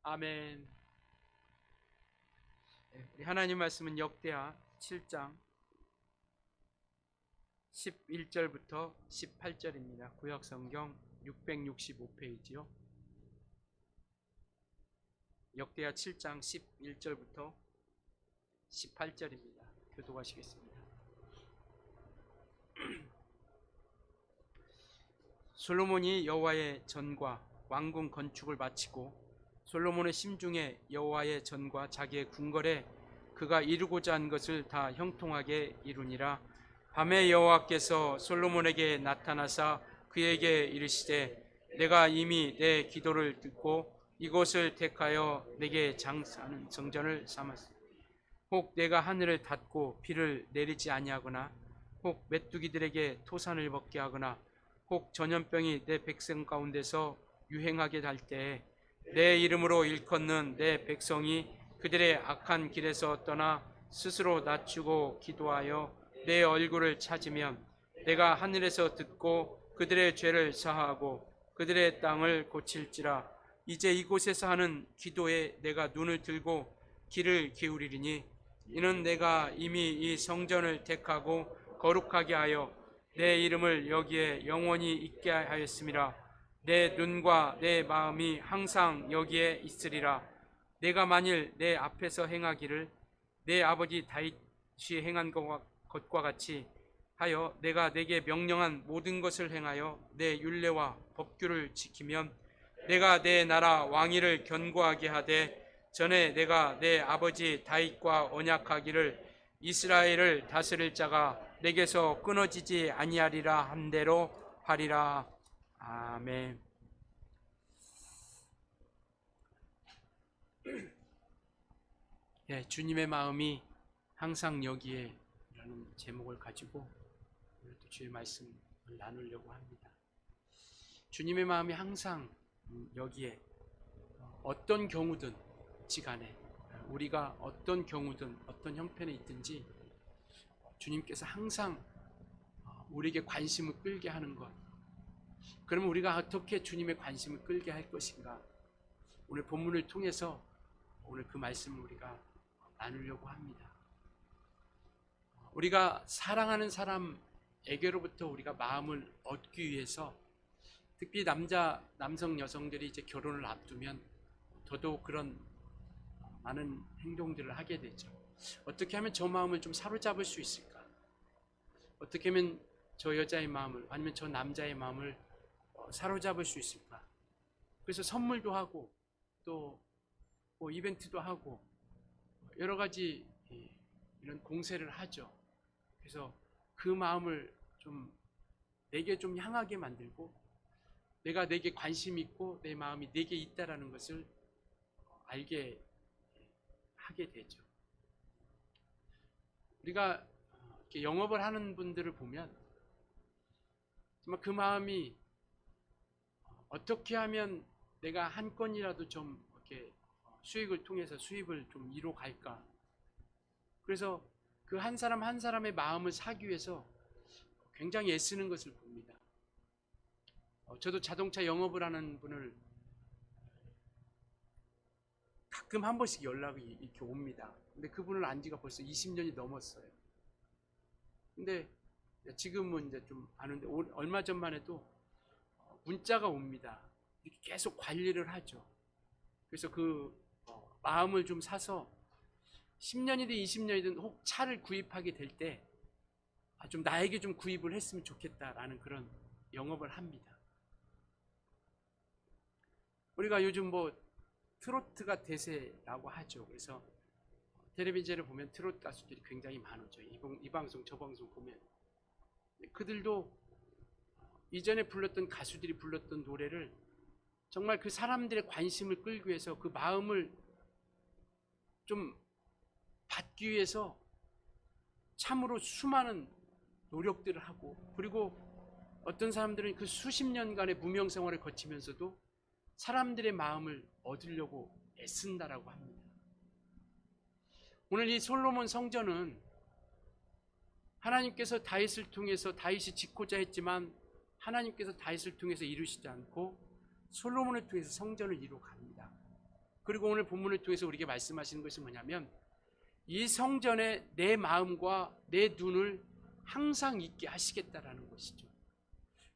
아멘. 우리 하나님 말씀은 역대하 7장 11절부터 18절입니다. 구약성경 665페이지요. 역대하 7장 11절부터 18절입니다. 교독하시겠습니다. 솔로몬이 여호와의 전과 왕궁 건축을 마치고 솔로몬의 심중에 여호와의 전과 자기의 궁궐에 그가 이루고자 한 것을 다 형통하게 이루니라. 밤에 여호와께서 솔로몬에게 나타나사 그에게 이르시되 내가 이미 내 기도를 듣고 이곳을 택하여 내게 장사하는 성전을 삼았으니 혹 내가 하늘을 닫고 비를 내리지 아니하거나 혹 메뚜기들에게 토산을 먹게 하거나 혹 전염병이 내 백성 가운데서 유행하게 할 때에 내 이름으로 일컫는 내 백성이 그들의 악한 길에서 떠나 스스로 낮추고 기도하여 내 얼굴을 찾으면 내가 하늘에서 듣고 그들의 죄를 사하고 그들의 땅을 고칠지라. 이제 이곳에서 하는 기도에 내가 눈을 들고 귀를 기울이리니 이는 내가 이미 이 성전을 택하고 거룩하게 하여 내 이름을 여기에 영원히 있게 하였음이라. 내 눈과 내 마음이 항상 여기에 있으리라. 내가 만일 내 앞에서 행하기를 내 아버지 다윗이 행한 것과 같이 하여 내가 내게 명령한 모든 것을 행하여 내 율례와 법규를 지키면 내가 내 나라 왕위를 견고하게 하되 전에 내가 내 아버지 다윗과 언약하기를 이스라엘을 다스릴 자가 내게서 끊어지지 아니하리라 한 대로 하리라. 아멘. 예, 주님의 마음이 항상 여기에 라는 제목을 가지고 오늘 또 주의 말씀을 나누려고 합니다. 주님의 마음이 항상 여기에 어떤 경우든 지간에 우리가 어떤 경우든 어떤 형편에 있든지 주님께서 항상 우리에게 관심을 끌게 하는 것. 그러면 우리가 어떻게 주님의 관심을 끌게 할 것인가? 오늘 본문을 통해서 오늘 그 말씀을 우리가 나누려고 합니다. 우리가 사랑하는 사람에게로부터 우리가 마음을 얻기 위해서 특히 남성, 여성들이 이제 결혼을 앞두면 더더욱 그런 많은 행동들을 하게 되죠. 어떻게 하면 저 마음을 좀 사로잡을 수 있을까? 어떻게 하면 저 여자의 마음을 아니면 저 남자의 마음을 사로잡을 수 있을까? 그래서 선물도 하고 또 뭐 이벤트도 하고 여러 가지 이런 공세를 하죠. 그래서 그 마음을 좀 내게 좀 향하게 만들고 내가 내게 관심 있고 내 마음이 내게 있다라는 것을 알게 하게 되죠. 우리가 이렇게 영업을 하는 분들을 보면 정말 그 마음이 어떻게 하면 내가 한 건이라도 좀 이렇게 수익을 통해서 수입을 좀 이뤄갈까. 그래서 그 한 사람 한 사람의 마음을 사기 위해서 굉장히 애쓰는 것을 봅니다. 저도 자동차 영업을 하는 분을 가끔 한 번씩 연락이 이렇게 옵니다. 근데 그분을 안 지가 벌써 20년이 넘었어요. 근데 지금은 이제 좀 아는데 얼마 전만 해도 문자가 옵니다. 이렇게 계속 관리를 하죠. 그래서 그 마음을 좀 사서 10년이든 20년이든 혹 차를 구입하게 될 때 좀 나에게 좀 구입을 했으면 좋겠다라는 그런 영업을 합니다. 우리가 요즘 뭐 트로트가 대세라고 하죠. 그래서 텔레비전을 보면 트로트 가수들이 굉장히 많죠. 이 방송 저 방송 보면 그들도 이전에 불렀던 가수들이 불렀던 노래를 정말 그 사람들의 관심을 끌기 위해서 그 마음을 좀 받기 위해서 참으로 수많은 노력들을 하고 그리고 어떤 사람들은 그 수십 년간의 무명 생활을 거치면서도 사람들의 마음을 얻으려고 애쓴다라고 합니다. 오늘 이 솔로몬 성전은 하나님께서 다윗을 통해서 다윗이 짓고자 했지만 하나님께서 다윗을 통해서 이루시지 않고 솔로몬을 통해서 성전을 이루어 갑니다. 그리고 오늘 본문을 통해서 우리에게 말씀하시는 것이 뭐냐면 이 성전에 내 마음과 내 눈을 항상 있게 하시겠다라는 것이죠.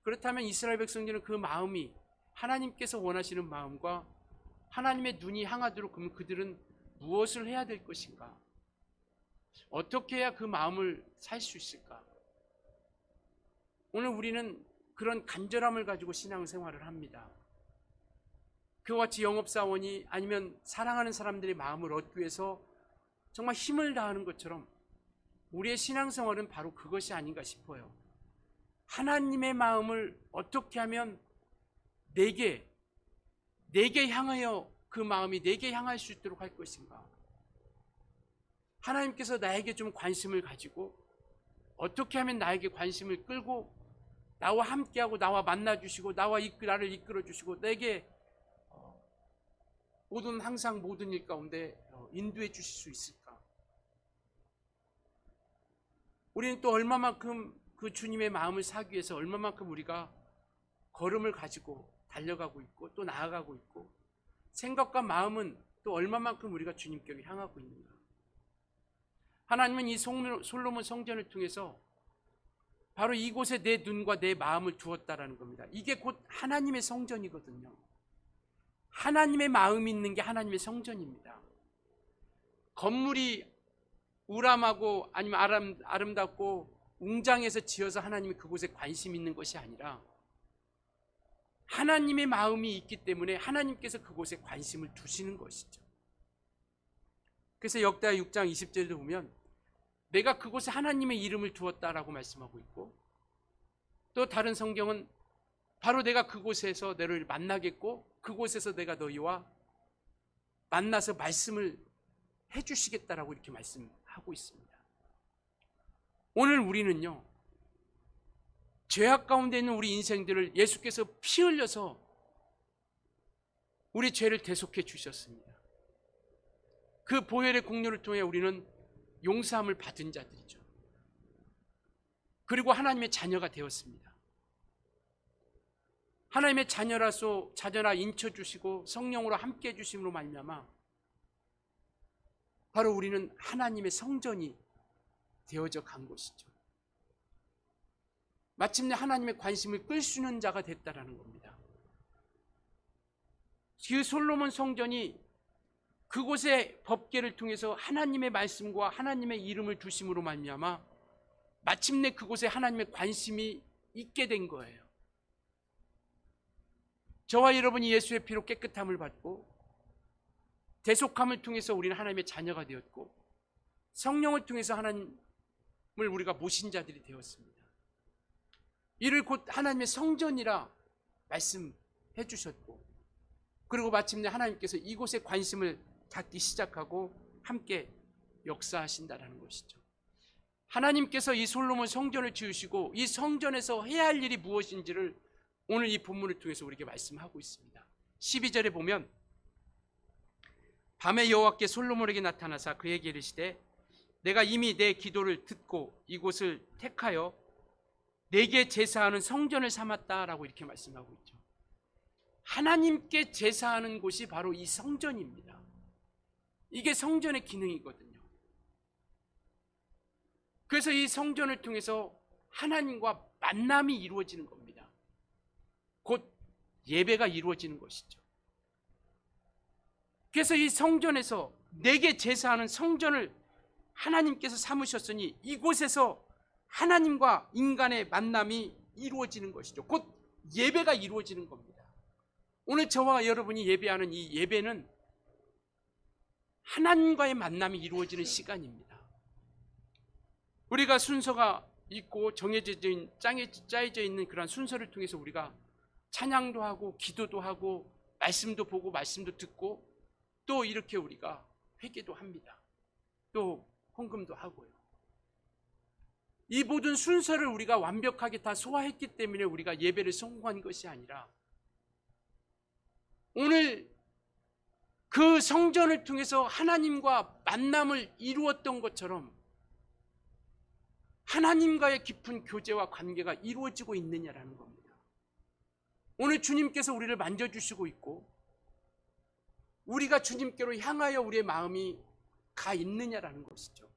그렇다면 이스라엘 백성들은 그 마음이 하나님께서 원하시는 마음과 하나님의 눈이 향하도록 그러면 그들은 무엇을 해야 될 것인가? 어떻게 해야 그 마음을 살 수 있을까? 오늘 우리는 그런 간절함을 가지고 신앙생활을 합니다. 그와 같이 영업사원이 아니면 사랑하는 사람들의 마음을 얻기 위해서 정말 힘을 다하는 것처럼 우리의 신앙생활은 바로 그것이 아닌가 싶어요. 하나님의 마음을 어떻게 하면 내게 향하여 그 마음이 내게 향할 수 있도록 할 것인가? 하나님께서 나에게 좀 관심을 가지고 어떻게 하면 나에게 관심을 끌고 나와 함께하고 나와 만나주시고 나를 이끌어주시고 내게 항상 모든 일 가운데 인도해 주실 수 있을까? 우리는 또 얼마만큼 그 주님의 마음을 사기 위해서 얼마만큼 우리가 걸음을 가지고 달려가고 있고 또 나아가고 있고 생각과 마음은 또 얼마만큼 우리가 주님께로 향하고 있는가? 하나님은 이 솔로몬 성전을 통해서 바로 이곳에 내 눈과 내 마음을 두었다라는 겁니다. 이게 곧 하나님의 성전이거든요. 하나님의 마음이 있는 게 하나님의 성전입니다. 건물이 우람하고 아니면 아름답고 웅장해서 지어서 하나님이 그곳에 관심 있는 것이 아니라 하나님의 마음이 있기 때문에 하나님께서 그곳에 관심을 두시는 것이죠. 그래서 역대하 6장 20절도 보면 내가 그곳에 하나님의 이름을 두었다라고 말씀하고 있고 또 다른 성경은 바로 내가 그곳에서 너를 만나겠고 그곳에서 내가 너희와 만나서 말씀을 해주시겠다라고 이렇게 말씀하고 있습니다. 오늘 우리는요 죄악 가운데 있는 우리 인생들을 예수께서 피 흘려서 우리 죄를 대속해 주셨습니다. 그 보혈의 공로를 통해 우리는 용서함을 받은 자들이죠. 그리고 하나님의 자녀가 되었습니다. 하나님의 자녀라 인쳐주시고 성령으로 함께해 주심으로 말미암아 바로 우리는 하나님의 성전이 되어져 간 것이죠. 마침내 하나님의 관심을 끌 수 있는 자가 됐다라는 겁니다. 그 솔로몬 성전이 그곳의 법궤를 통해서 하나님의 말씀과 하나님의 이름을 두심으로 말미암아 마침내 그곳에 하나님의 관심이 있게 된 거예요. 저와 여러분이 예수의 피로 깨끗함을 받고 대속함을 통해서 우리는 하나님의 자녀가 되었고 성령을 통해서 하나님을 우리가 모신 자들이 되었습니다. 이를 곧 하나님의 성전이라 말씀해 주셨고 그리고 마침내 하나님께서 이곳에 관심을 갖기 시작하고 함께 역사하신다는 것이죠. 하나님께서 이 솔로몬 성전을 지으시고 이 성전에서 해야 할 일이 무엇인지를 오늘 이 본문을 통해서 우리에게 말씀하고 있습니다. 12절에 보면 밤에 여호와께 솔로몬에게 나타나사 그에게 이르시되 내가 이미 내 기도를 듣고 이곳을 택하여 내게 제사하는 성전을 삼았다라고 이렇게 말씀하고 있죠. 하나님께 제사하는 곳이 바로 이 성전입니다. 이게 성전의 기능이거든요. 그래서 이 성전을 통해서 하나님과 만남이 이루어지는 겁니다. 곧 예배가 이루어지는 것이죠. 그래서 이 성전에서 내게 제사하는 성전을 하나님께서 삼으셨으니 이곳에서 하나님과 인간의 만남이 이루어지는 것이죠. 곧 예배가 이루어지는 겁니다. 오늘 저와 여러분이 예배하는 이 예배는 하나님과의 만남이 이루어지는 시간입니다. 우리가 순서가 있고 짜여져 있는 그런 순서를 통해서 우리가 찬양도 하고 기도도 하고 말씀도 보고 말씀도 듣고 또 이렇게 우리가 회개도 합니다. 또 헌금도 하고요. 이 모든 순서를 우리가 완벽하게 다 소화했기 때문에 우리가 예배를 성공한 것이 아니라 오늘 그 성전을 통해서 하나님과 만남을 이루었던 것처럼 하나님과의 깊은 교제와 관계가 이루어지고 있느냐라는 겁니다. 오늘 주님께서 우리를 만져주시고 있고 우리가 주님께로 향하여 우리의 마음이 가 있느냐라는 것이죠.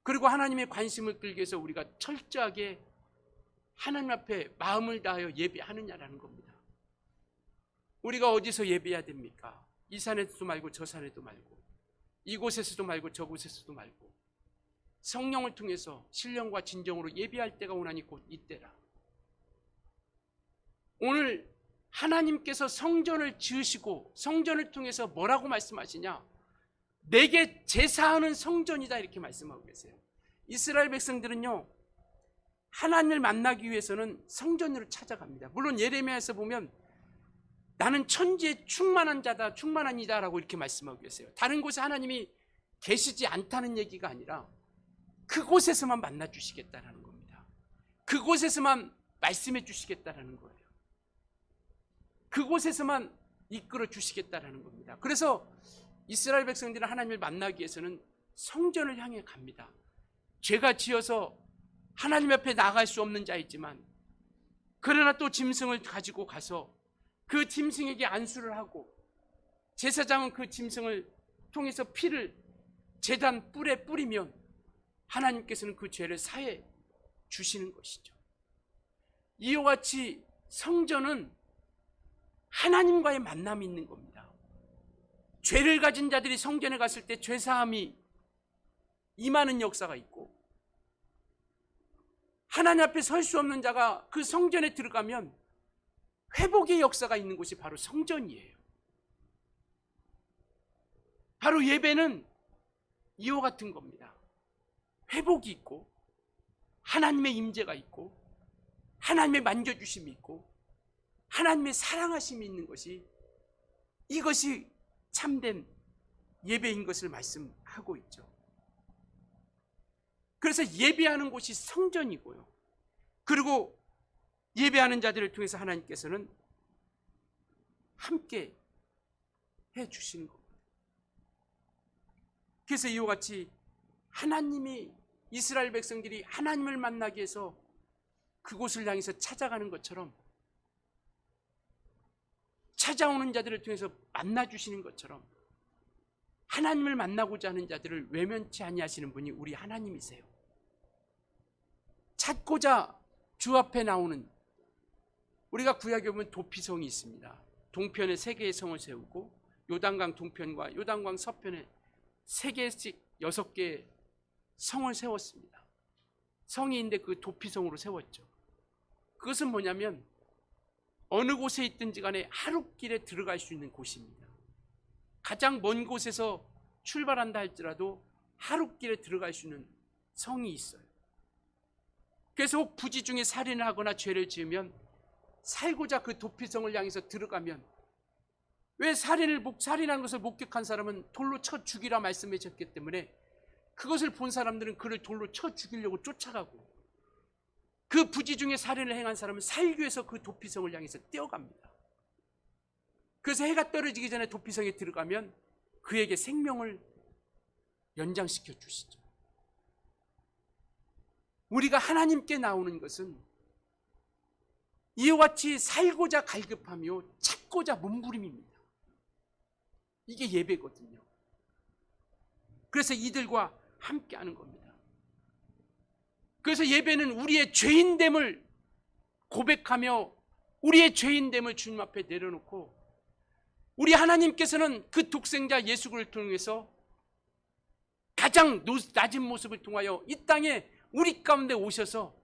그리고 하나님의 관심을 끌기 위해서 우리가 철저하게 하나님 앞에 마음을 다하여 예배하느냐라는 겁니다. 우리가 어디서 예배해야 됩니까? 이 산에도 말고 저 산에도 말고, 이곳에서도 말고 저곳에서도 말고, 성령을 통해서 신령과 진정으로 예배할 때가 오나니 곧 이때라. 오늘 하나님께서 성전을 지으시고 성전을 통해서 뭐라고 말씀하시냐? 내게 제사하는 성전이다, 이렇게 말씀하고 계세요. 이스라엘 백성들은요, 하나님을 만나기 위해서는 성전으로 찾아갑니다. 물론 예레미야에서 보면 나는 천지에 충만한 자다, 충만한 이다 라고 이렇게 말씀하고 계세요. 다른 곳에 하나님이 계시지 않다는 얘기가 아니라 그곳에서만 만나 주시겠다라는 겁니다. 그곳에서만 말씀해 주시겠다라는 거예요. 그곳에서만 이끌어 주시겠다라는 겁니다. 그래서 이스라엘 백성들은 하나님을 만나기 위해서는 성전을 향해 갑니다. 죄가 지어서 하나님 앞에 나갈 수 없는 자이지만, 그러나 또 짐승을 가지고 가서 그 짐승에게 안수를 하고, 제사장은 그 짐승을 통해서 피를 제단 뿔에 뿌리면 하나님께서는 그 죄를 사해 주시는 것이죠. 이와 같이 성전은 하나님과의 만남이 있는 겁니다. 죄를 가진 자들이 성전에 갔을 때 죄사함이 임하는 역사가 있고, 하나님 앞에 설 수 없는 자가 그 성전에 들어가면 회복의 역사가 있는 곳이 바로 성전이에요. 바로 예배는 이와 같은 겁니다. 회복이 있고, 하나님의 임재가 있고, 하나님의 만져주심이 있고, 하나님의 사랑하심이 있는 것이, 이것이 참된 예배인 것을 말씀하고 있죠. 그래서 예배하는 곳이 성전이고요, 그리고 예배하는 자들을 통해서 하나님께서는 함께 해 주시는 겁니다. 그래서 이와 같이 하나님이, 이스라엘 백성들이 하나님을 만나기 위해서 그곳을 향해서 찾아가는 것처럼, 찾아오는 자들을 통해서 만나주시는 것처럼, 하나님을 만나고자 하는 자들을 외면치 아니하시는 분이 우리 하나님이세요. 찾고자 주 앞에 나오는, 우리가 구약에 보면 도피성이 있습니다. 동편에 3개의 성을 세우고, 요단강 동편과 요단강 서편에 3개씩 6개의 성을 세웠습니다. 성이 있는데 그 도피성으로 세웠죠. 그것은 뭐냐면 어느 곳에 있든지 간에 하룻길에 들어갈 수 있는 곳입니다. 가장 먼 곳에서 출발한다 할지라도 하룻길에 들어갈 수 있는 성이 있어요. 그래서 혹 부지 중에 살인을 하거나 죄를 지으면 살고자 그 도피성을 향해서 들어가면, 왜 살인한 것을 목격한 사람은 돌로 쳐 죽이라 말씀하셨기 때문에 그것을 본 사람들은 그를 돌로 쳐 죽이려고 쫓아가고, 그 부지 중에 살인을 행한 사람은 살기 위해서 그 도피성을 향해서 뛰어갑니다. 그래서 해가 떨어지기 전에 도피성에 들어가면 그에게 생명을 연장시켜 주시죠. 우리가 하나님께 나오는 것은 이와 같이 살고자 갈급하며 찾고자 몸부림입니다. 이게 예배거든요. 그래서 이들과 함께하는 겁니다. 그래서 예배는 우리의 죄인됨을 고백하며 우리의 죄인됨을 주님 앞에 내려놓고, 우리 하나님께서는 그 독생자 예수를 통해서 가장 낮은 모습을 통하여 이 땅에 우리 가운데 오셔서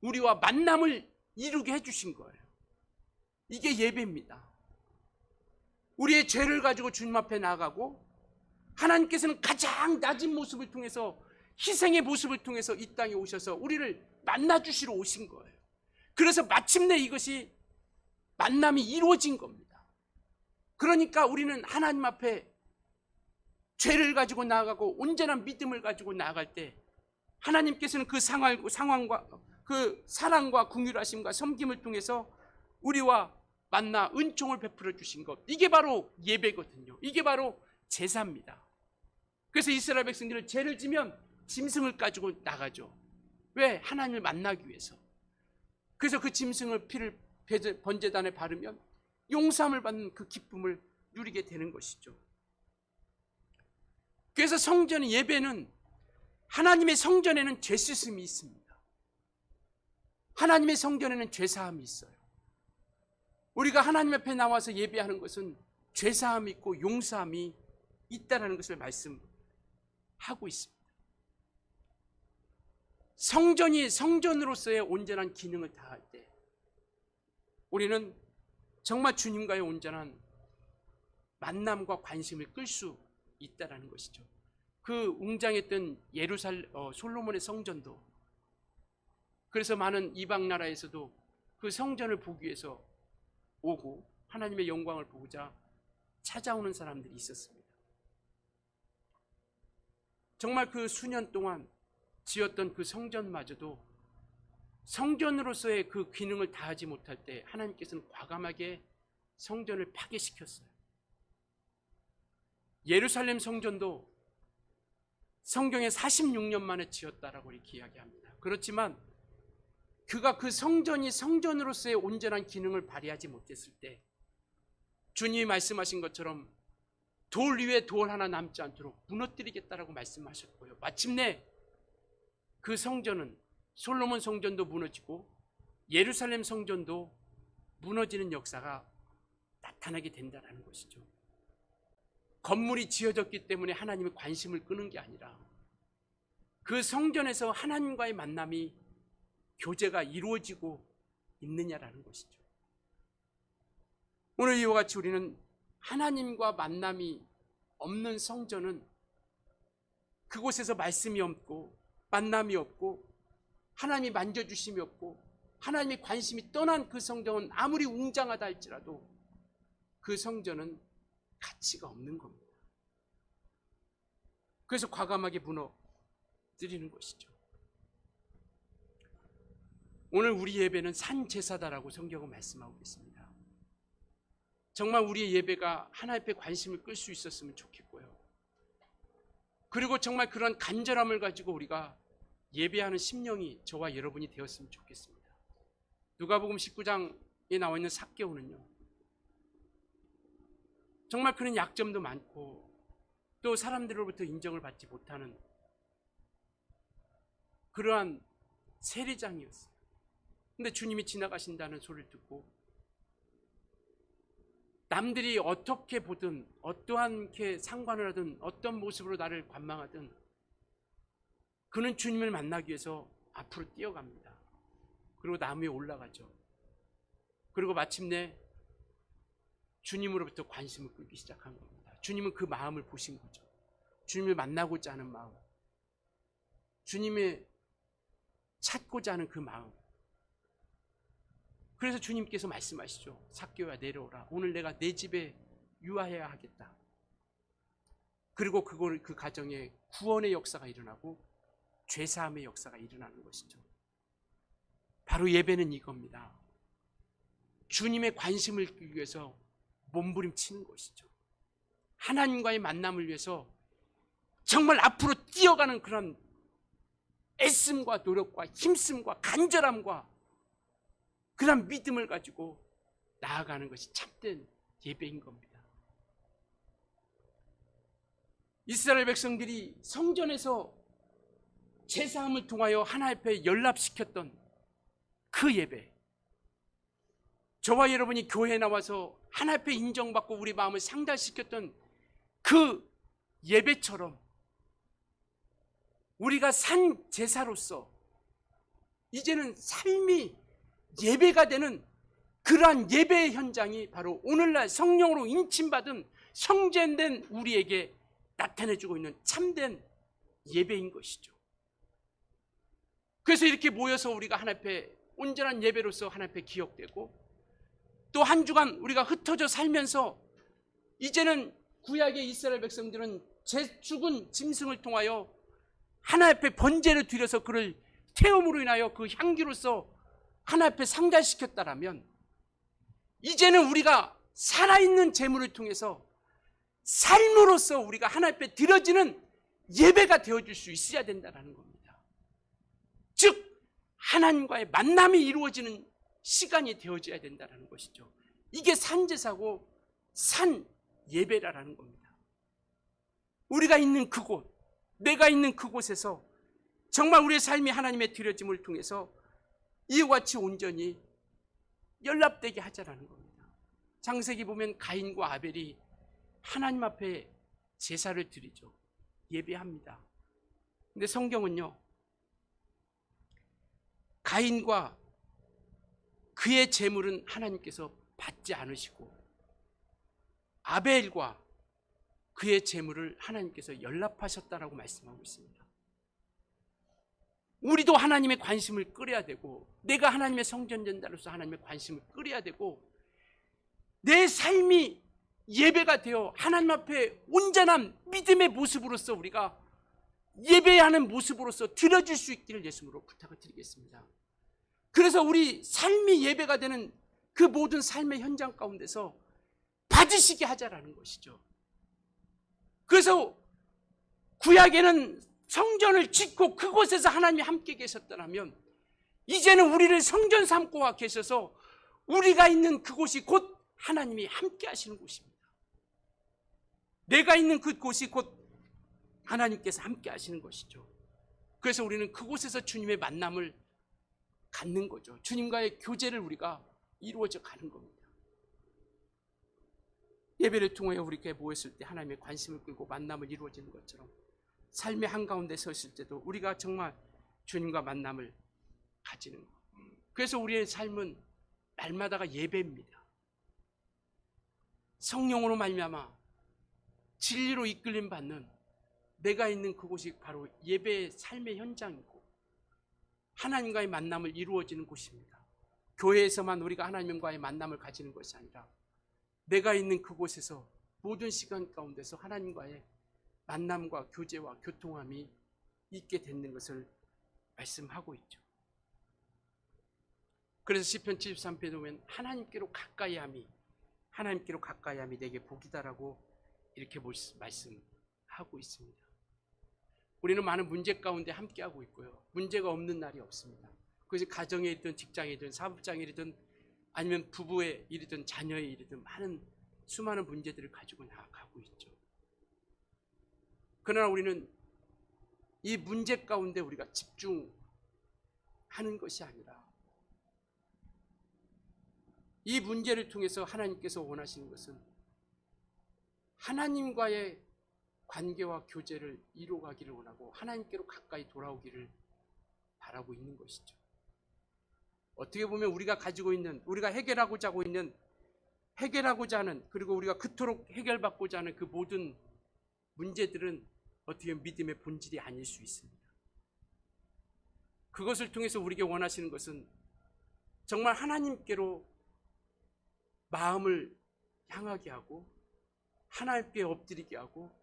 우리와 만남을 이루게 해주신 거예요. 이게 예배입니다. 우리의 죄를 가지고 주님 앞에 나아가고, 하나님께서는 가장 낮은 모습을 통해서, 희생의 모습을 통해서 이 땅에 오셔서 우리를 만나주시러 오신 거예요. 그래서 마침내 이것이 만남이 이루어진 겁니다. 그러니까 우리는 하나님 앞에 죄를 가지고 나아가고 온전한 믿음을 가지고 나아갈 때 하나님께서는 그 상황과 그 사랑과 긍휼하심과 섬김을 통해서 우리와 만나 은총을 베풀어 주신 것, 이게 바로 예배거든요. 이게 바로 제사입니다. 그래서 이스라엘 백성들은 죄를 지면 짐승을 가지고 나가죠. 왜? 하나님을 만나기 위해서. 그래서 그 짐승을 피를 번제단에 바르면 용서함을 받는 그 기쁨을 누리게 되는 것이죠. 그래서 성전 예배는, 하나님의 성전에는 죄 씻음이 있습니다. 하나님의 성전에는 죄 사함이 있어요. 우리가 하나님 앞에 나와서 예배하는 것은 죄 사함이 있고 용서함이 있다는 것을 말씀하고 있습니다. 성전이 성전으로서의 온전한 기능을 다할 때 우리는 정말 주님과의 온전한 만남과 관심을 끌 수 있다는 것이죠. 그 웅장했던 솔로몬의 성전도, 그래서 많은 이방 나라에서도 그 성전을 보기 위해서 오고 하나님의 영광을 보고자 찾아오는 사람들이 있었습니다. 정말 그 수년 동안 지었던 그 성전마저도 성전으로서의 그 기능을 다하지 못할 때 하나님께서는 과감하게 성전을 파괴시켰어요. 예루살렘 성전도 성경에 46년 만에 지었다라고 이렇게 이야기합니다. 그렇지만 그가 그 성전이 성전으로서의 온전한 기능을 발휘하지 못했을 때 주님이 말씀하신 것처럼 돌 위에 돌 하나 남지 않도록 무너뜨리겠다라고 말씀하셨고요. 마침내 그 성전은, 솔로몬 성전도 무너지고 예루살렘 성전도 무너지는 역사가 나타나게 된다는 것이죠. 건물이 지어졌기 때문에 하나님의 관심을 끄는 게 아니라 그 성전에서 하나님과의 만남이, 교제가 이루어지고 있느냐라는 것이죠. 오늘 이와 같이 우리는 하나님과 만남이 없는 성전은, 그곳에서 말씀이 없고 만남이 없고 하나님이 만져주심이 없고 하나님의 관심이 떠난 그 성전은 아무리 웅장하다 할지라도 그 성전은 가치가 없는 겁니다. 그래서 과감하게 무너뜨리는 것이죠. 오늘 우리 예배는 산제사다라고 성경은 말씀하고 있습니다. 정말 우리의 예배가 하나님 앞에 관심을 끌 수 있었으면 좋겠고요. 그리고 정말 그런 간절함을 가지고 우리가 예배하는 심령이 저와 여러분이 되었으면 좋겠습니다. 누가복음 19장에 나와 있는 삭개오는요, 정말 그런 약점도 많고 또 사람들로부터 인정을 받지 못하는 그러한 세리장이었어요. 근데 주님이 지나가신다는 소리를 듣고 남들이 어떻게 보든 어떠한게 상관을 하든 어떤 모습으로 나를 관망하든 그는 주님을 만나기 위해서 앞으로 뛰어갑니다. 그리고 나무에 올라가죠. 그리고 마침내 주님으로부터 관심을 끌기 시작한 겁니다. 주님은 그 마음을 보신 거죠. 주님을 만나고자 하는 마음, 주님의 찾고자 하는 그 마음. 그래서 주님께서 말씀하시죠. 삭개오야, 내려오라. 오늘 내가 내 집에 유하여야 하겠다. 그리고 그 가정에 구원의 역사가 일어나고 죄사함의 역사가 일어나는 것이죠. 바로 예배는 이겁니다. 주님의 관심을 끌기 위해서 몸부림치는 것이죠. 하나님과의 만남을 위해서 정말 앞으로 뛰어가는 그런 애씀과 노력과 힘씀과 간절함과 그런 믿음을 가지고 나아가는 것이 참된 예배인 겁니다. 이스라엘 백성들이 성전에서 제사함을 통하여 하나님 앞에 연락시켰던 그 예배, 저와 여러분이 교회에 나와서 하나님 앞에 인정받고 우리 마음을 상달시켰던 그 예배처럼 우리가 산 제사로서 이제는 삶이 예배가 되는 그러한 예배의 현장이 바로 오늘날 성령으로 인침받은 성전된 우리에게 나타내주고 있는 참된 예배인 것이죠. 그래서 이렇게 모여서 우리가 하나님 앞에 온전한 예배로서 하나님 앞에 기억되고 또 한 주간 우리가 흩어져 살면서 이제는 구약의 이스라엘 백성들은 죽은 짐승을 통하여 하나님 앞에 번제를 드려서 그를 태움으로 인하여 그 향기로서 하나님 앞에 상달시켰다라면 이제는 우리가 살아있는 제물을 통해서 삶으로서 우리가 하나님 앞에 드려지는 예배가 되어줄 수 있어야 된다는 겁니다. 즉 하나님과의 만남이 이루어지는 시간이 되어져야 된다는 것이죠. 이게 산제사고 산 예배라는 겁니다. 우리가 있는 그곳, 내가 있는 그곳에서 정말 우리의 삶이 하나님의 드려짐을 통해서 이와 같이 온전히 연합되게 하자라는 겁니다. 창세기 보면 가인과 아벨이 하나님 앞에 제사를 드리죠. 예배합니다. 근데 성경은요, 가인과 그의 제물은 하나님께서 받지 않으시고 아벨과 그의 제물을 하나님께서 연락하셨다라고 말씀하고 있습니다. 우리도 하나님의 관심을 끌어야 되고, 내가 하나님의 성전전자로서 하나님의 관심을 끌어야 되고, 내 삶이 예배가 되어 하나님 앞에 온전한 믿음의 모습으로서 우리가 예배하는 모습으로서 드려질 수 있기를 예수님으로 부탁을 드리겠습니다. 그래서 우리 삶이 예배가 되는 그 모든 삶의 현장 가운데서 받으시게 하자라는 것이죠. 그래서 구약에는 성전을 짓고 그곳에서 하나님이 함께 계셨더라면, 이제는 우리를 성전 삼고 계셔서 우리가 있는 그곳이 곧 하나님이 함께 하시는 곳입니다. 내가 있는 그곳이 곧 하나님께서 함께 하시는 것이죠. 그래서 우리는 그곳에서 주님의 만남을 갖는 거죠. 주님과의 교제를 우리가 이루어져 가는 겁니다. 예배를 통하여 우리 교회에 모였을 때 하나님의 관심을 끌고 만남을 이루어지는 것처럼, 삶의 한가운데 섰을 때도 우리가 정말 주님과 만남을 가지는 것. 그래서 우리의 삶은 날마다가 예배입니다. 성령으로 말미암아 진리로 이끌림 받는 내가 있는 그곳이 바로 예배의 삶의 현장이고 하나님과의 만남을 이루어지는 곳입니다. 교회에서만 우리가 하나님과의 만남을 가지는 것이 아니라 내가 있는 그곳에서 모든 시간 가운데서 하나님과의 만남과 교제와 교통함이 있게 되는 것을 말씀하고 있죠. 그래서 시편 73편에 보면 하나님께로 가까이함이 내게 복이다라고 이렇게 말씀하고 있습니다. 우리는 많은 문제 가운데 함께하고 있고요, 문제가 없는 날이 없습니다. 그것이 가정에 있든 직장에 있든 사업장에 있든 아니면 부부의 일이든 자녀의 일이든 수많은 문제들을 가지고 나아가고 있죠. 그러나 우리는 이 문제 가운데 우리가 집중하는 것이 아니라 이 문제를 통해서 하나님께서 원하시는 것은 하나님과의 관계와 교제를 이루어가기를 원하고 하나님께로 가까이 돌아오기를 바라고 있는 것이죠. 어떻게 보면 우리가 가지고 있는, 우리가 해결하고자 하는, 그리고 우리가 그토록 해결받고자 하는 그 모든 문제들은 어떻게 보면 믿음의 본질이 아닐 수 있습니다. 그것을 통해서 우리에게 원하시는 것은 정말 하나님께로 마음을 향하게 하고 하나님께 엎드리게 하고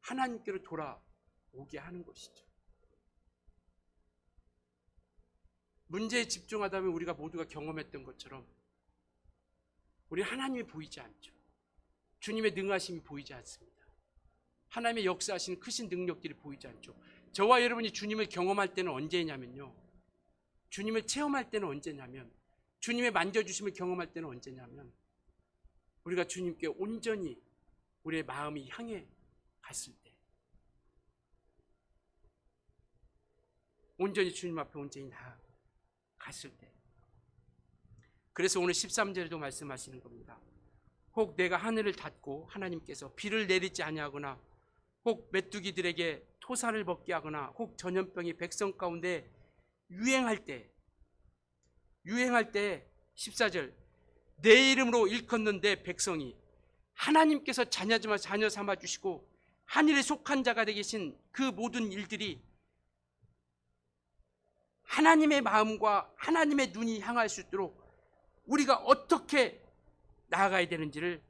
하나님께로 돌아오게 하는 것이죠. 문제에 집중하다 보면 우리가 모두가 경험했던 것처럼 우리 하나님이 보이지 않죠. 주님의 능하심이 보이지 않습니다. 하나님의 역사하시는 크신 능력들이 보이지 않죠. 저와 여러분이 주님을 경험할 때는 언제냐면요, 주님을 체험할 때는 언제냐면, 주님의 만져주심을 경험할 때는 언제냐면, 우리가 주님께 온전히 우리의 마음이 향해 갔을 때, 온전히 주님 앞에 온전히 나아갔을 때. 그래서 오늘 13절에도 말씀하시는 겁니다. 혹 내가 하늘을 닫고 하나님께서 비를 내리지 아니하거나 혹 메뚜기들에게 토사를 먹게 하거나 혹 전염병이 백성 가운데 유행할 때 14절, 내 이름으로 일컫는 내 백성이 하나님께서 자녀 삼아 주시고 하늘에 속한 자가 되신 그 모든 일들이 하나님의 마음과 하나님의 눈이 향할 수 있도록 우리가 어떻게 나아가야 되는지를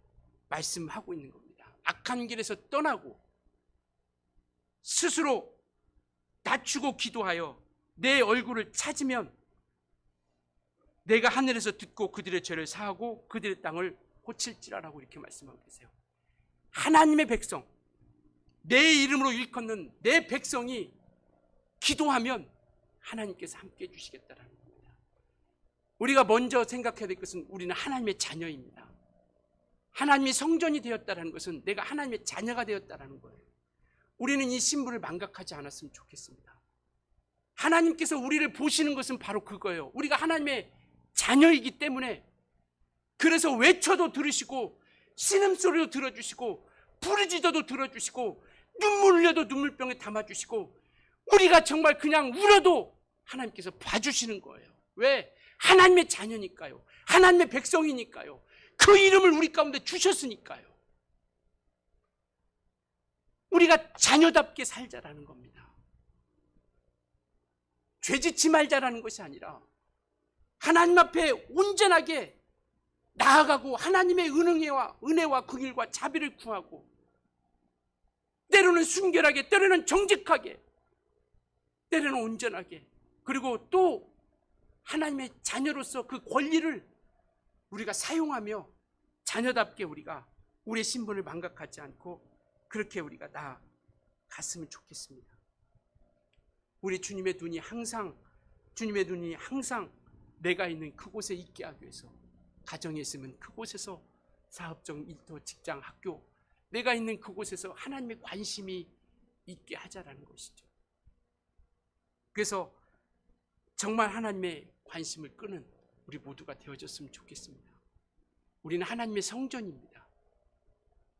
말씀하고 있는 겁니다. 악한 길에서 떠나고 스스로 낮추고 기도하여 내 얼굴을 찾으면 내가 하늘에서 듣고 그들의 죄를 사하고 그들의 땅을 고칠지라라고 이렇게 말씀하고 계세요. 하나님의 백성, 내 이름으로 일컫는 내 백성이 기도하면 하나님께서 함께 해주시겠다라는 겁니다. 우리가 먼저 생각해야 될 것은 우리는 하나님의 자녀입니다. 하나님이 성전이 되었다는 것은 내가 하나님의 자녀가 되었다는 거예요. 우리는 이 신분을 망각하지 않았으면 좋겠습니다. 하나님께서 우리를 보시는 것은 바로 그거예요. 우리가 하나님의 자녀이기 때문에, 그래서 외쳐도 들으시고 신음소리도 들어주시고 부르짖어도 들어주시고 눈물 흘려도 눈물병에 담아주시고 우리가 정말 그냥 울어도 하나님께서 봐주시는 거예요. 왜? 하나님의 자녀니까요. 하나님의 백성이니까요. 그 이름을 우리 가운데 주셨으니까요. 우리가 자녀답게 살자라는 겁니다. 죄짓지 말자라는 것이 아니라 하나님 앞에 온전하게 나아가고 하나님의 은혜와 긍휼과 자비를 구하고, 때로는 순결하게, 때로는 정직하게, 때로는 온전하게, 그리고 또 하나님의 자녀로서 그 권리를 우리가 사용하며 자녀답게 우리가 우리의 신분을 망각하지 않고 그렇게 우리가 나아갔으면 좋겠습니다. 우리 주님의 눈이 항상 내가 있는 그곳에 있게 하기 위해서, 가정에 있으면 그곳에서 사업적 일터, 직장, 학교, 내가 있는 그곳에서 하나님의 관심이 있게 하자라는 것이죠. 그래서 정말 하나님의 관심을 끄는 우리 모두가 되어졌으면 좋겠습니다. 우리는 하나님의 성전입니다.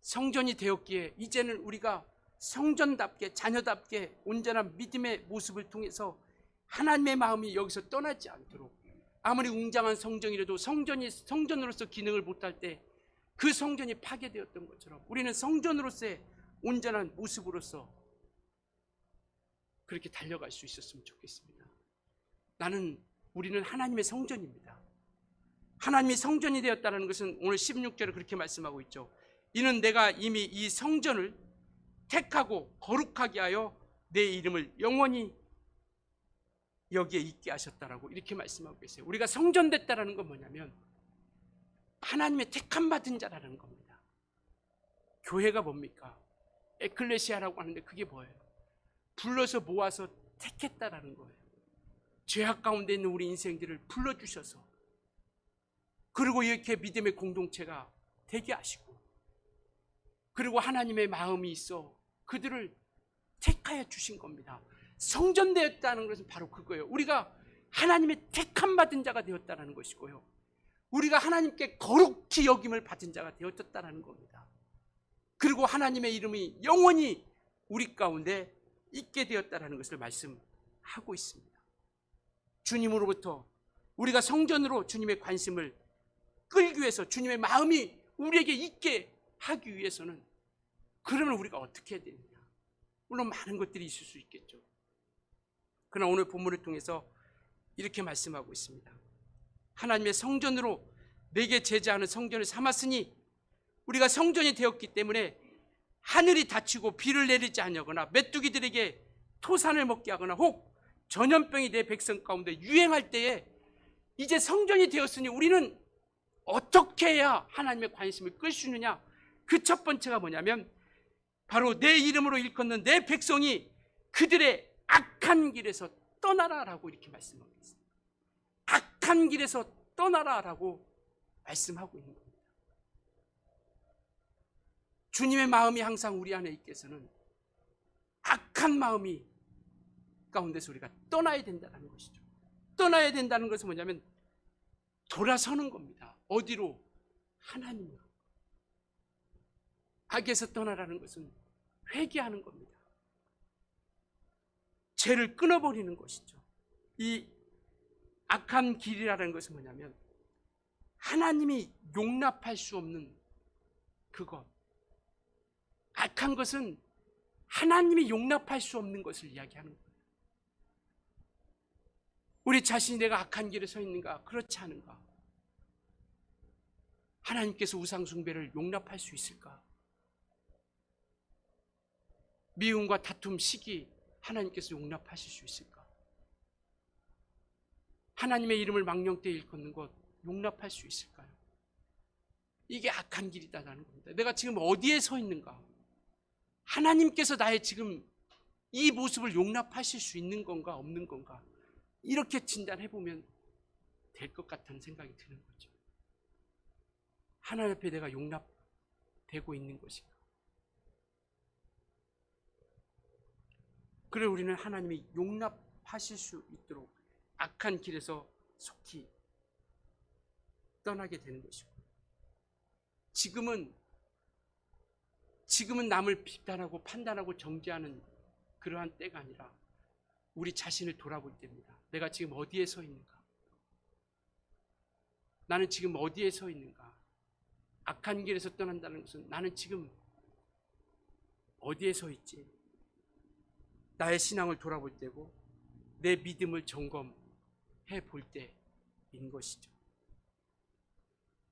성전이 되었기에 이제는 우리가 성전답게, 자녀답게 온전한 믿음의 모습을 통해서 하나님의 마음이 여기서 떠나지 않도록, 아무리 웅장한 성전이라도 성전이 성전으로서 기능을 못할 때 그 성전이 파괴되었던 것처럼 우리는 성전으로서의 온전한 모습으로서 그렇게 달려갈 수 있었으면 좋겠습니다. 우리는 하나님의 성전입니다. 하나님이 성전이 되었다는 것은 오늘 16절에 그렇게 말씀하고 있죠. 이는 내가 이미 이 성전을 택하고 거룩하게 하여 내 이름을 영원히 여기에 있게 하셨다라고 이렇게 말씀하고 계세요. 우리가 성전됐다라는 건 뭐냐면 하나님의 택함 받은 자라는 겁니다. 교회가 뭡니까? 에클레시아라고 하는데 그게 뭐예요? 불러서 모아서 택했다라는 거예요. 죄악 가운데 있는 우리 인생들을 불러주셔서, 그리고 이렇게 믿음의 공동체가 되게 하시고, 그리고 하나님의 마음이 있어 그들을 택하여 주신 겁니다. 성전되었다는 것은 바로 그거예요. 우리가 하나님의 택함 받은 자가 되었다는 것이고요, 우리가 하나님께 거룩히 여김을 받은 자가 되었다는 겁니다. 그리고 하나님의 이름이 영원히 우리 가운데 있게 되었다는 것을 말씀하고 있습니다. 주님으로부터 우리가 성전으로 주님의 관심을 끌기 위해서, 주님의 마음이 우리에게 있게 하기 위해서는, 그러면 우리가 어떻게 해야 되느냐? 물론 많은 것들이 있을 수 있겠죠. 그러나 오늘 본문을 통해서 이렇게 말씀하고 있습니다. 하나님의 성전으로 내게 제자하는 성전을 삼았으니, 우리가 성전이 되었기 때문에 하늘이 닫히고 비를 내리지 않거나 메뚜기들에게 토산을 먹게 하거나 혹 전염병이 내 백성 가운데 유행할 때에, 이제 성전이 되었으니 우리는 어떻게 해야 하나님의 관심을 끌 수 있느냐? 그 첫 번째가 뭐냐면 바로 내 이름으로 일컫는 내 백성이 그들의 악한 길에서 떠나라라고 이렇게 말씀하고 있습니다. 악한 길에서 떠나라라고 말씀하고 있는 겁니다. 주님의 마음이 항상 우리 안에 있게 해서는 악한 마음이 가운데서 우리가 떠나야 된다는 것이죠. 떠나야 된다는 것은 뭐냐면 돌아서는 겁니다. 어디로? 하나님으로. 악에서 떠나라는 것은 회개하는 겁니다. 죄를 끊어버리는 것이죠. 이 악한 길이라는 것은 뭐냐면 하나님이 용납할 수 없는 그것, 악한 것은 하나님이 용납할 수 없는 것을 이야기하는 거예요. 우리 자신이 내가 악한 길에 서 있는가? 그렇지 않은가? 하나님께서 우상 숭배를 용납할 수 있을까? 미움과 다툼, 시기 하나님께서 용납하실 수 있을까? 하나님의 이름을 망령되이 일컫는 것 용납할 수 있을까요? 이게 악한 길이다라는 겁니다. 내가 지금 어디에 서 있는가? 하나님께서 나의 지금 이 모습을 용납하실 수 있는 건가 없는 건가? 이렇게 진단해보면 될 것 같다는 생각이 드는 거죠. 하나님 앞에 내가 되고 있는 것인가? 그래 우리는 하나님이 용납하실 수 있도록 악한 길에서 속히 떠나게 되는 것이고, 지금은 남을 비판하고 판단하고 정죄하는 그러한 때가 아니라 우리 자신을 돌아볼 때입니다. 내가 지금 어디에 서 있는가? 나는 지금 어디에 서 있는가? 악한 길에서 떠난다는 것은 나는 지금 어디에 서 있지? 나의 신앙을 돌아볼 때고 내 믿음을 점검해 볼 때인 것이죠.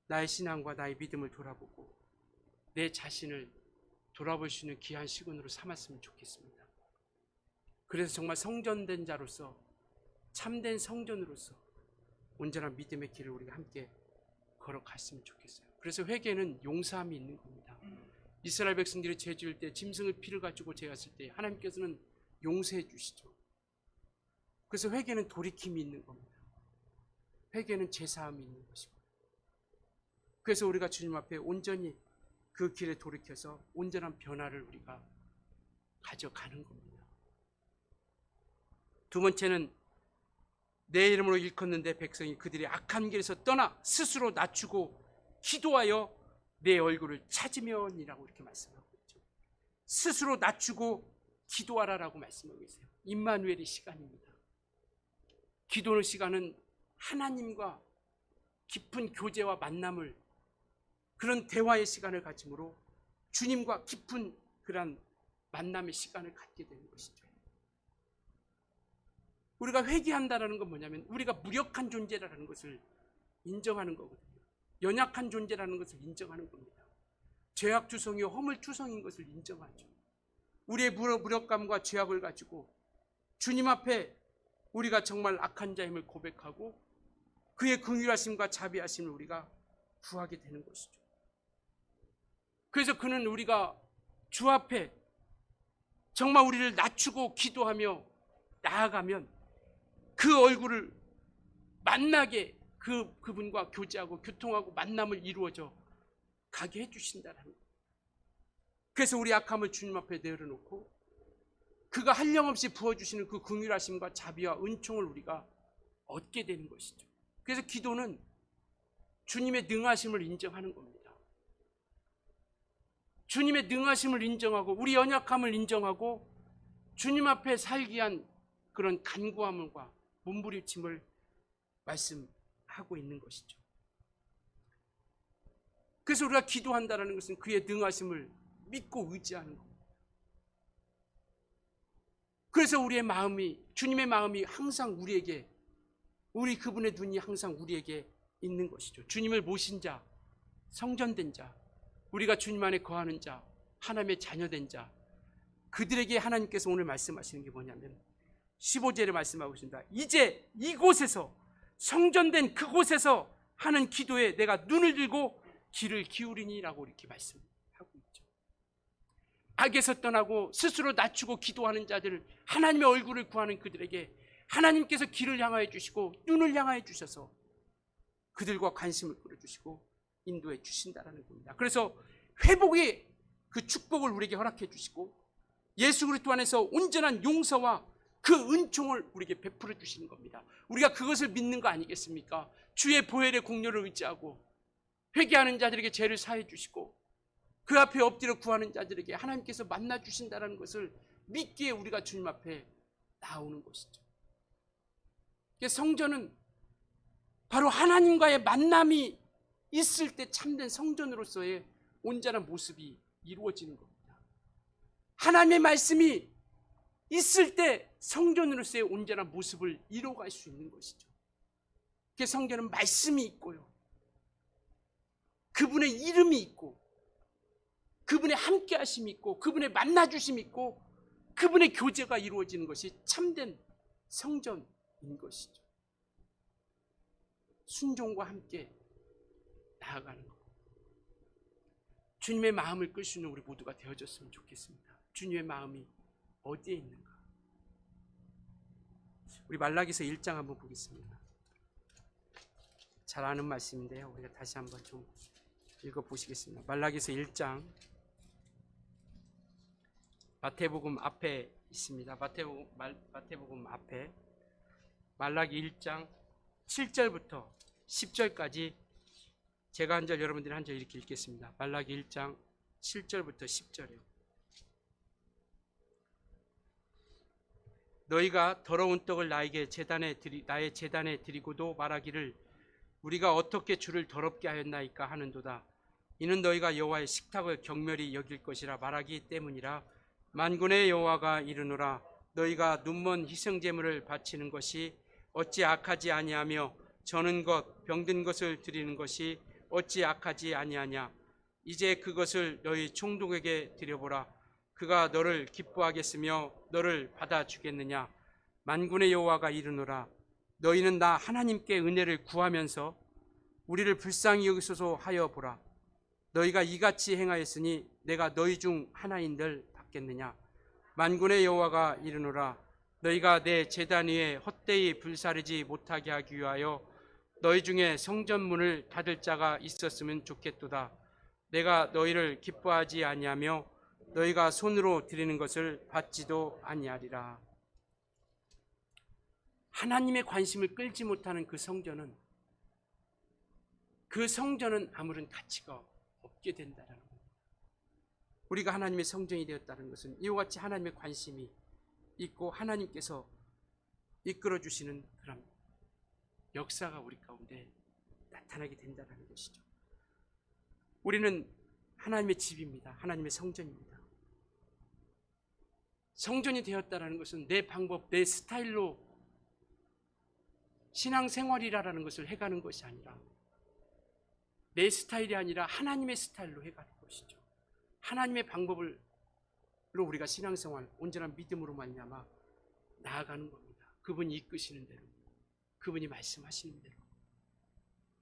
나의 신앙과 나의 믿음을 돌아보고 내 자신을 돌아볼 수 있는 귀한 시간으로 삼았으면 좋겠습니다. 그래서 정말 성전된 자로서, 참된 성전으로서 온전한 믿음의 길을 우리가 함께 걸어갔으면 좋겠어요. 그래서 회개는 용서함이 있는 겁니다. 이스라엘 백성들이 죄 지을 때 짐승의 피를 가지고 죄했을 때 하나님께서는 용서해 주시죠. 그래서 회개는 돌이킴이 있는 겁니다. 회개는 제사함이 있는 것이고, 그래서 우리가 주님 앞에 온전히 그 길에 돌이켜서 온전한 변화를 우리가 가져가는 겁니다. 두 번째는 내 이름으로 일컫는데 백성이 그들이 악한 길에서 떠나 스스로 낮추고 기도하여 내 얼굴을 찾으면이라고 이렇게 말씀하고 있죠. 스스로 낮추고 기도하라라고 말씀하고 계세요. 임마누엘의 시간입니다. 기도의 시간은 하나님과 깊은 교제와 만남을, 그런 대화의 시간을 가짐으로 주님과 깊은 그런 만남의 시간을 갖게 되는 것이죠. 우리가 회개한다는 건 뭐냐면 우리가 무력한 존재라는 것을 인정하는 거거든요. 연약한 존재라는 것을 인정하는 겁니다. 죄악투성이요 허물투성인 것을 인정하죠. 우리의 무력감과 죄악을 가지고 주님 앞에 우리가 정말 악한 자임을 고백하고 그의 긍휼하심과 자비하심을 우리가 구하게 되는 것이죠. 그래서 그는 우리가 주 앞에 정말 우리를 낮추고 기도하며 나아가면 그 얼굴을 만나게, 그분과 교제하고 교통하고 만남을 이루어져 가게 해주신다는 거예요. 그래서 우리 악함을 주님 앞에 내려놓고 그가 한량없이 부어주시는 그 긍휼하심과 자비와 은총을 우리가 얻게 되는 것이죠. 그래서 기도는 주님의 능하심을 인정하는 겁니다. 주님의 능하심을 인정하고 우리 연약함을 인정하고 주님 앞에 살기 위한 그런 간구함과 몸부림침을 말씀하고 있는 것이죠. 그래서 우리가 기도한다는 것은 그의 능하심을 믿고 의지하는 겁니다. 그래서 우리의 마음이, 주님의 마음이 항상 우리에게, 우리 그분의 눈이 항상 우리에게 있는 것이죠. 주님을 모신 자, 성전된 자, 우리가 주님 안에 거하는 자, 하나님의 자녀된 자, 그들에게 하나님께서 오늘 말씀하시는 게 뭐냐면 15절에 말씀하고 있습니다. 이제 이곳에서, 성전된 그곳에서 하는 기도에 내가 눈을 들고 귀를 기울이니라고 이렇게 말씀하고 있죠. 악에서 떠나고 스스로 낮추고 기도하는 자들을, 하나님의 얼굴을 구하는 그들에게 하나님께서 귀를 향하여 주시고 눈을 향하여 주셔서 그들과 관심을 끌어주시고 인도해 주신다는 겁니다. 그래서 회복의 그 축복을 우리에게 허락해 주시고 예수 그리스도 안에서 온전한 용서와 그 은총을 우리에게 베풀어 주시는 겁니다. 우리가 그것을 믿는 거 아니겠습니까? 주의 보혈의 공로를 의지하고 회개하는 자들에게 죄를 사해 주시고 그 앞에 엎드려 구하는 자들에게 하나님께서 만나 주신다는 것을 믿기에 우리가 주님 앞에 나오는 것이죠. 성전은 바로 하나님과의 만남이 있을 때 참된 성전으로서의 온전한 모습이 이루어지는 겁니다. 하나님의 말씀이 있을 때 성전으로서의 온전한 모습을 이루어갈 수 있는 것이죠. 성전은 말씀이 있고요, 그분의 이름이 있고 그분의 함께하심이 있고 그분의 만나주심이 있고 그분의 교제가 이루어지는 것이 참된 성전인 것이죠. 순종과 함께 나아가는 것, 주님의 마음을 끌 수 있는 우리 모두가 되어졌으면 좋겠습니다. 주님의 마음이 어디에 있는가? 우리 말라기서 1장 한번 보겠습니다. 잘 아는 말씀인데요, 우리가 다시 한번 좀 읽어보시겠습니다. 말라기서 1장, 마태복음 앞에 있습니다. 마태복음 앞에 말라기 1장 7절부터 10절까지 제가 한 절, 여러분들이 한 절 이렇게 읽겠습니다. 말라기 1장 7절부터 10절이요. 너희가 더러운 떡을 나의 제단에 드리고도 말하기를 우리가 어떻게 주를 더럽게 하였나이까 하는도다. 이는 너희가 여호와의 식탁을 경멸히 여길 것이라 말하기 때문이라. 만군의 여호와가 이르노라. 너희가 눈먼 희생제물을 바치는 것이 어찌 악하지 아니하며 저는 것 병든 것을 드리는 것이 어찌 악하지 아니하냐. 이제 그것을 너희 총독에게 드려보라. 그가 너를 기뻐하겠으며 너를 받아주겠느냐. 만군의 여호와가 이르노라. 너희는 나 하나님께 은혜를 구하면서 우리를 불쌍히 여기소서 하여 보라. 너희가 이같이 행하였으니 내가 너희 중 하나인들 받겠느냐. 만군의 여호와가 이르노라. 너희가 내 제단 위에 헛되이 불사르지 못하게 하기 위하여 너희 중에 성전문을 닫을 자가 있었으면 좋겠도다. 내가 너희를 기뻐하지 아니하며 너희가 손으로 드리는 것을 받지도 아니하리라. 하나님의 관심을 끌지 못하는 그 성전은 아무런 가치가 없게 된다는 겁니다. 우리가 하나님의 성전이 되었다는 것은 이와 같이 하나님의 관심이 있고 하나님께서 이끌어 주시는 그런 역사가 우리 가운데 나타나게 된다는 것이죠. 우리는 하나님의 집입니다. 하나님의 성전입니다. 성전이 되었다는 것은 내 방법, 내 스타일로 신앙생활이라는 것을 해가는 것이 아니라 내 스타일이 아니라 하나님의 스타일로 해가는 것이죠. 하나님의 방법으로 우리가 신앙생활, 온전한 믿음으로 말미암아 나아가는 겁니다. 그분이 이끄시는 대로, 그분이 말씀하시는 대로.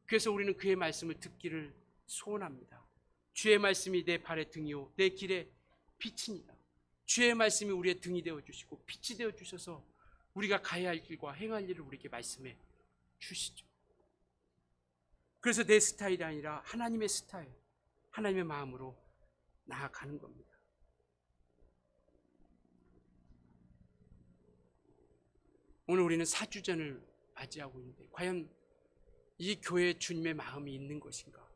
그래서 우리는 그의 말씀을 듣기를 소원합니다. 주의 말씀이 내 발의 등이요 내 길의 빛이니라. 주의 말씀이 우리의 등이 되어주시고 빛이 되어주셔서 우리가 가야 할 길과 행할 일을 우리에게 말씀해 주시죠. 그래서 내 스타일이 아니라 하나님의 스타일, 하나님의 마음으로 나아가는 겁니다. 오늘 우리는 사주전을 맞이하고 있는데 과연 이 교회에 주님의 마음이 있는 것인가?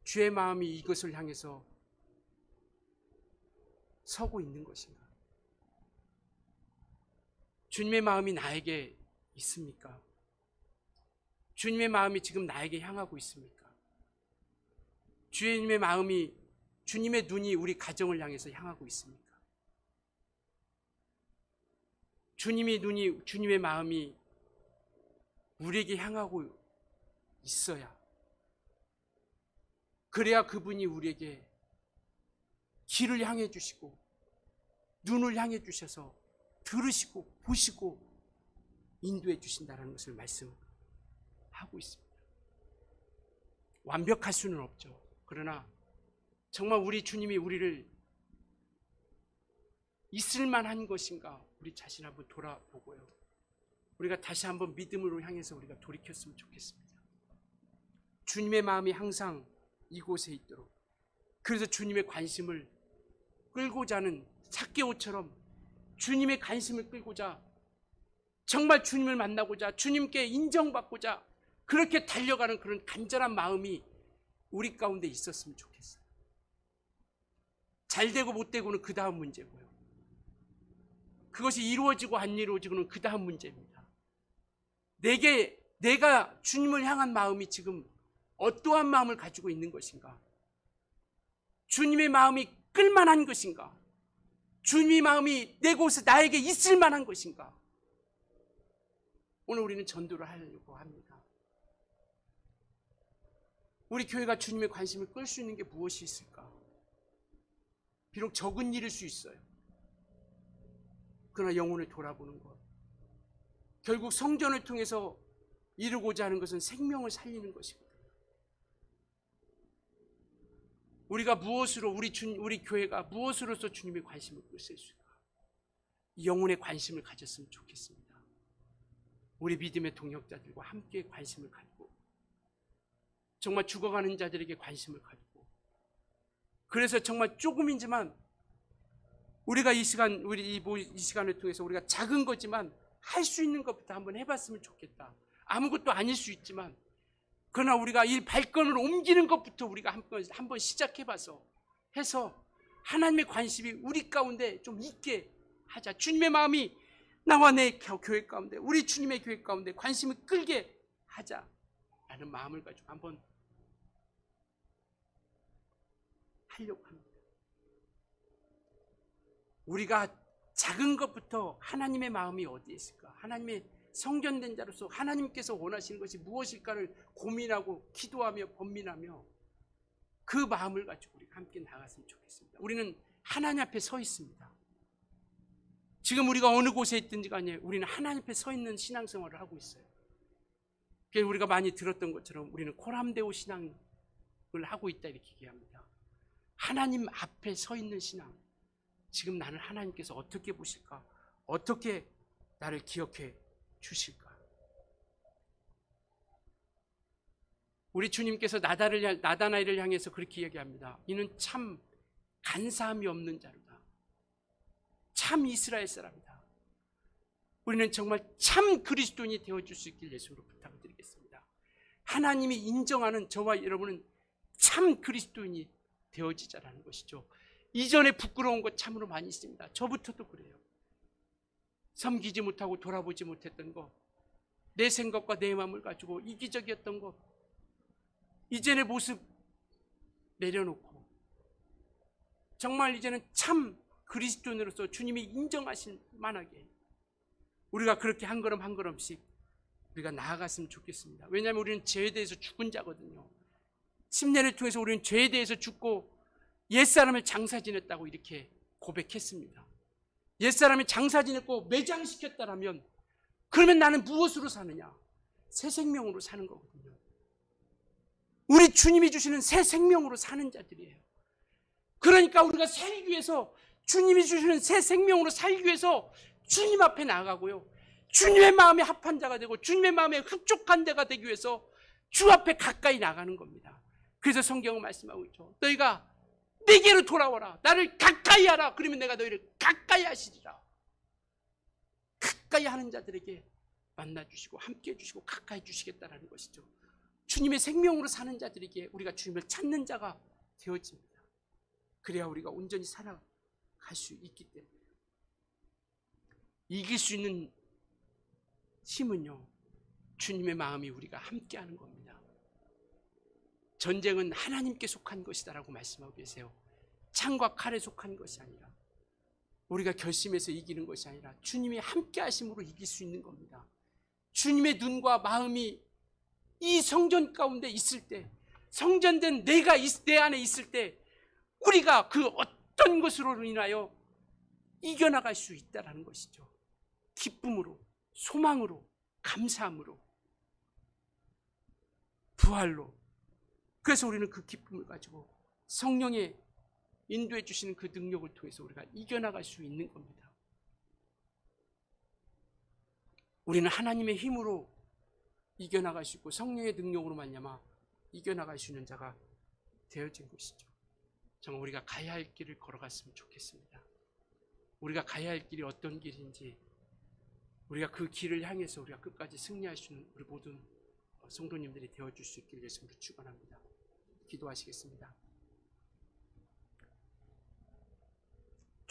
주의 마음이 이것을 향해서 서고 있는 것인가? 주님의 마음이 나에게 있습니까? 주님의 마음이 지금 나에게 향하고 있습니까? 주님의 마음이, 주님의 눈이 우리 가정을 향해서 향하고 있습니까? 주님의 마음이 우리에게 향하고 있어야, 그래야 그분이 우리에게 길을 향해 주시고 눈을 향해 주셔서 들으시고 보시고 인도해 주신다는 것을 말씀하고 있습니다. 완벽할 수는 없죠. 그러나 정말 우리 주님이 우리를 있을 만한 것인가, 우리 자신 한번 돌아보고요. 우리가 다시 한번 믿음으로 향해서 우리가 돌이켰으면 좋겠습니다. 주님의 마음이 항상 이곳에 있도록, 그래서 주님의 관심을 끌고자 하는 삭개오처럼 주님의 관심을 끌고자, 정말 주님을 만나고자, 주님께 인정받고자 그렇게 달려가는 그런 간절한 마음이 우리 가운데 있었으면 좋겠어요. 잘 되고 못 되고는 그 다음 문제고요. 그것이 이루어지고 안 이루어지고는 그 다음 문제입니다. 내가 주님을 향한 마음이 지금 어떠한 마음을 가지고 있는 것인가? 주님의 마음이 끌만한 것인가? 주님의 마음이 내 곳에 나에게 있을 만한 것인가? 오늘 우리는 전도를 하려고 합니다. 우리 교회가 주님의 관심을 끌 수 있는 게 무엇이 있을까? 비록 적은 일일 수 있어요. 그러나 영혼을 돌아보는 것, 결국 성전을 통해서 이루고자 하는 것은 생명을 살리는 것입니다. 우리가 무엇으로, 우리 교회가 무엇으로서 주님의 관심을 끌 수 있을까? 영혼의 관심을 가졌으면 좋겠습니다. 우리 믿음의 동역자들과 함께 관심을 갖고 정말 죽어가는 자들에게 관심을 가지고, 그래서 정말 조금이지만 우리가 이 시간을 통해서 우리가 작은 거지만 할 수 있는 것부터 한번 해봤으면 좋겠다. 아무것도 아닐 수 있지만, 그러나 우리가 이 발걸음을 옮기는 것부터 우리가 한번 시작해봐서 해서 하나님의 관심이 우리 가운데 좀 있게 하자. 주님의 마음이 나와 내 교회 가운데, 우리 주님의 교회 가운데 관심을 끌게 하자라는 마음을 가지고 한번 하려고 합니다. 우리가 작은 것부터 하나님의 마음이 어디에 있을까? 하나님의 성전된 자로서 하나님께서 원하시는 것이 무엇일까를 고민하고 기도하며 번민하며 그 마음을 가지고 우리가 함께 나갔으면 좋겠습니다. 우리는 하나님 앞에 서 있습니다. 지금 우리가 어느 곳에 있든지 간에 우리는 하나님 앞에 서 있는 신앙생활을 하고 있어요. 그래서 우리가 많이 들었던 것처럼 우리는 코람데오 신앙을 하고 있다 이렇게 얘기합니다. 하나님 앞에 서 있는 신앙. 지금 나는 하나님께서 어떻게 보실까? 어떻게 나를 기억해 주실까? 우리 주님께서 나다나엘을 향해서 그렇게 얘기합니다. 이는 참 간사함이 없는 자로다. 참 이스라엘 사람이다. 우리는 정말 참 그리스도인이 되어줄 수 있길 예수로 부탁을 드리겠습니다. 하나님이 인정하는 저와 여러분은 참 그리스도인이 되어지자라는 것이죠. 이전에 부끄러운 것 참으로 많이 있습니다. 저부터도 그래요. 섬기지 못하고 돌아보지 못했던 것, 내 생각과 내 마음을 가지고 이기적이었던 것, 이전의 모습 내려놓고 정말 이제는 참 그리스도인으로서 주님이 인정하실 만하게 우리가 그렇게 한 걸음 한 걸음씩 우리가 나아갔으면 좋겠습니다. 왜냐하면 우리는 죄에 대해서 죽은 자거든요. 침례를 통해서 우리는 죄에 대해서 죽고 옛사람을 장사 지냈다고 이렇게 고백했습니다. 옛사람이 장사 지냈고 매장시켰다라면 그러면 나는 무엇으로 사느냐? 새 생명으로 사는 거거든요. 우리 주님이 주시는 새 생명으로 사는 자들이에요. 그러니까 우리가 살기 위해서 주님이 주시는 새 생명으로 살기 위해서 주님 앞에 나아가고요. 주님의 마음에 합한 자가 되고 주님의 마음에 흡족한 자가 되기 위해서 주 앞에 가까이 나가는 겁니다. 그래서 성경은 말씀하고 있죠. 너희가 내게로 돌아와라. 나를 가까이 하라. 그러면 내가 너희를 가까이 하시리라. 가까이 하는 자들에게 만나주시고 함께 해주시고 가까이 해주시겠다는 것이죠. 주님의 생명으로 사는 자들에게 우리가 주님을 찾는 자가 되어집니다. 그래야 우리가 온전히 살아갈 수 있기 때문에 이길 수 있는 힘은요, 주님의 마음이 우리가 함께하는 겁니다. 전쟁은 하나님께 속한 것이다라고 말씀하고 계세요. 창과 칼에 속한 것이 아니라 우리가 결심해서 이기는 것이 아니라 주님이 함께 하심으로 이길 수 있는 겁니다. 주님의 눈과 마음이 이 성전 가운데 있을 때, 성전된 내가 내 안에 있을 때 우리가 그 어떤 것으로 인하여 이겨나갈 수 있다는 것이죠. 기쁨으로, 소망으로, 감사함으로, 부활로. 그래서 우리는 그 기쁨을 가지고 성령의 인도해 주시는 그 능력을 통해서 우리가 이겨나갈 수 있는 겁니다. 우리는 하나님의 힘으로 이겨나갈 수 있고 성령의 능력으로 말미암아 이겨나갈 수 있는 자가 되어진 것이죠. 정말 우리가 가야 할 길을 걸어갔으면 좋겠습니다. 우리가 가야 할 길이 어떤 길인지 우리가 그 길을 향해서 우리가 끝까지 승리할 수 있는 우리 모든 성도님들이 되어줄 수 있기를 예수님으로 축원합니다. 기도하시겠습니다.